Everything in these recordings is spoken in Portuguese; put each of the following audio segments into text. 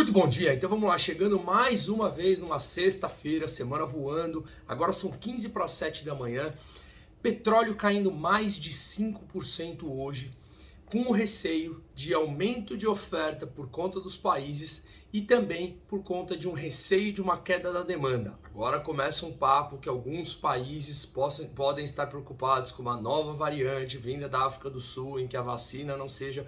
Muito bom dia, então vamos lá, chegando mais uma vez numa sexta-feira, semana voando, agora são 15 para 7 da manhã, petróleo caindo mais de 5% hoje, com o receio de aumento de oferta por conta dos países e também por conta de um receio de uma queda da demanda. Agora começa um papo que alguns países podem estar preocupados com uma nova variante vinda da África do Sul, em que a vacina não seja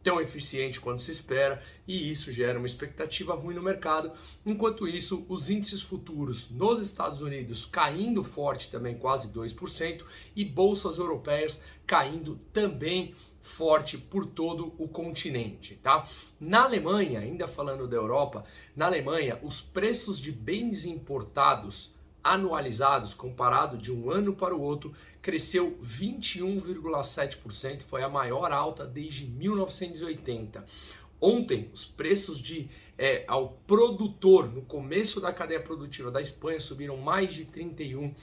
tão eficiente quanto se espera, e isso gera uma expectativa ruim no mercado. Enquanto isso, os índices futuros nos Estados Unidos caindo forte também, quase 2%, e bolsas europeias caindo também forte por todo o continente, tá? Na Alemanha, ainda falando da Europa, na Alemanha, os preços de bens importados anualizados, comparado de um ano para o outro, cresceu 21,7%, foi a maior alta desde 1980. Ontem, os preços ao produtor, no começo da cadeia produtiva da Espanha, subiram mais de 31%.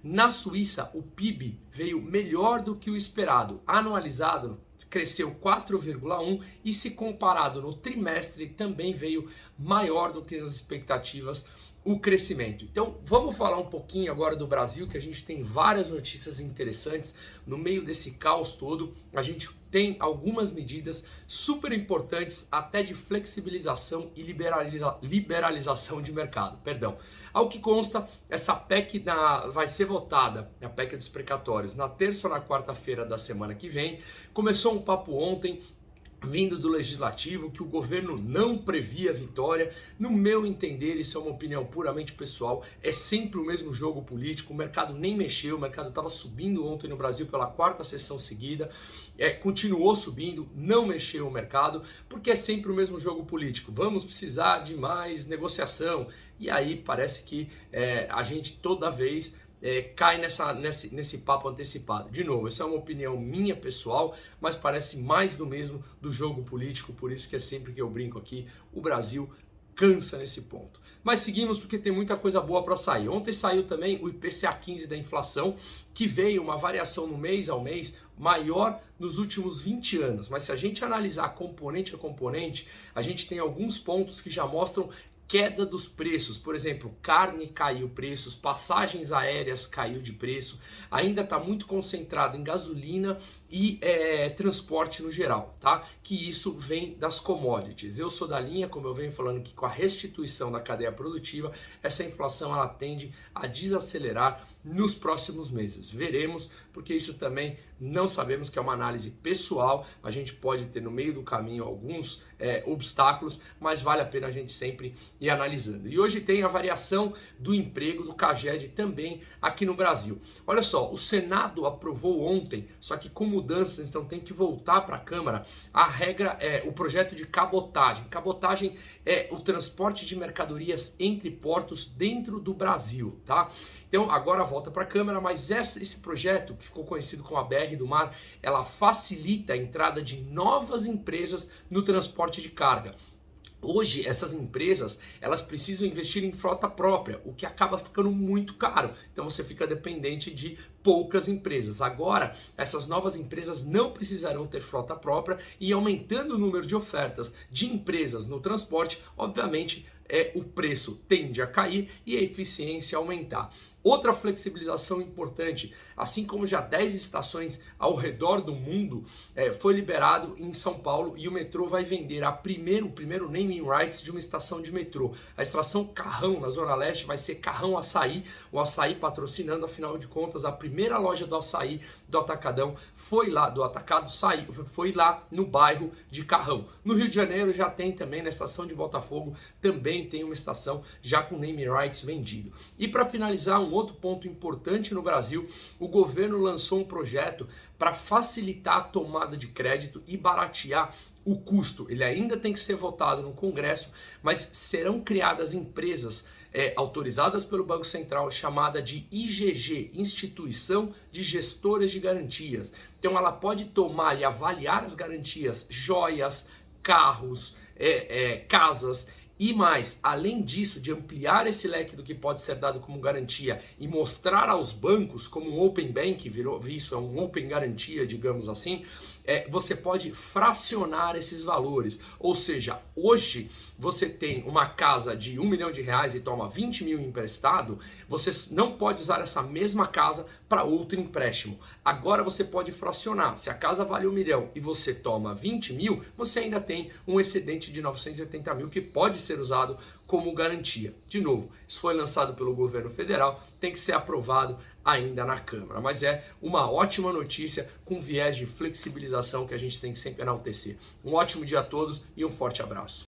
Na Suíça, o PIB veio melhor do que o esperado. Anualizado, cresceu 4,1% e se comparado no trimestre, também veio maior do que as expectativas o crescimento. Então vamos falar um pouquinho agora do Brasil, que a gente tem várias notícias interessantes no meio desse caos todo. A gente tem algumas medidas super importantes, até de flexibilização e liberalização de mercado. Ao que consta, essa PEC vai ser votada, a PEC dos precatórios, na terça ou na quarta-feira da semana que vem. Começou um papo ontem, vindo do Legislativo, que o governo não previa vitória. No meu entender, isso é uma opinião puramente pessoal, é sempre o mesmo jogo político, o mercado nem mexeu, o mercado estava subindo ontem no Brasil pela quarta sessão seguida, continuou subindo, não mexeu o mercado, porque é sempre o mesmo jogo político. Vamos precisar de mais negociação, e aí parece que a gente toda vez cai nesse papo antecipado. De novo, essa é uma opinião minha pessoal, mas parece mais do mesmo do jogo político, por isso que é sempre que eu brinco aqui, o Brasil cansa nesse ponto. Mas seguimos porque tem muita coisa boa para sair. Ontem saiu também o IPCA 15 da inflação, que veio uma variação no mês ao mês maior nos últimos 20 anos. Mas se a gente analisar componente a componente, a gente tem alguns pontos que já mostram queda dos preços. Por exemplo, carne caiu preços, passagens aéreas caiu de preço, ainda está muito concentrado em gasolina e transporte no geral, tá? Que isso vem das commodities. Eu sou da linha, como eu venho falando, que com a restituição da cadeia produtiva, essa inflação ela tende a desacelerar nos próximos meses. Veremos, porque isso também não sabemos, que é uma análise pessoal, a gente pode ter no meio do caminho alguns obstáculos, mas vale a pena a gente sempre ir analisando. E hoje tem a variação do emprego do CAGED também aqui no Brasil. Olha só, o Senado aprovou ontem, só que com mudanças, então tem que voltar para a Câmara, a regra o projeto de cabotagem. Cabotagem é o transporte de mercadorias entre portos dentro do Brasil, tá? Então agora volta para a Câmara, mas esse projeto, que ficou conhecido como a BR do Mar, ela facilita a entrada de novas empresas no transporte de carga. Hoje, essas empresas, elas precisam investir em frota própria, o que acaba ficando muito caro. Então você fica dependente de poucas empresas. Agora, essas novas empresas não precisarão ter frota própria, e aumentando o número de ofertas de empresas no transporte, obviamente, o preço tende a cair e a eficiência a aumentar. Outra flexibilização importante, assim como já 10 estações ao redor do mundo, foi liberado em São Paulo, e o metrô vai vender o primeiro naming rights de uma estação de metrô. A estação Carrão, na Zona Leste, vai ser Carrão Açaí, o Açaí patrocinando, afinal de contas, a primeira loja do açaí do Atacadão foi lá no bairro de Carrão. No Rio de Janeiro já tem também, na estação de Botafogo, também tem uma estação já com naming rights vendido. E para finalizar, um outro ponto importante no Brasil, o governo lançou um projeto para facilitar a tomada de crédito e baratear o custo. Ele ainda tem que ser votado no Congresso, mas serão criadas empresas autorizadas pelo Banco Central, chamada de IGG, Instituição de Gestores de Garantias. Então ela pode tomar e avaliar as garantias, joias, carros, casas. E mais, além disso, de ampliar esse leque do que pode ser dado como garantia e mostrar aos bancos como um Open Bank, isso é um Open Garantia, digamos assim, você pode fracionar esses valores. Ou seja, hoje você tem uma casa de R$1 milhão e toma 20 mil emprestado, você não pode usar essa mesma casa para outro empréstimo. Agora você pode fracionar. Se a casa vale 1 milhão e você toma 20 mil, você ainda tem um excedente de 980 mil que pode ser usado como garantia. De novo, isso foi lançado pelo governo federal, tem que ser aprovado ainda na Câmara. Mas é uma ótima notícia com viés de flexibilização que a gente tem que sempre enaltecer. Um ótimo dia a todos e um forte abraço.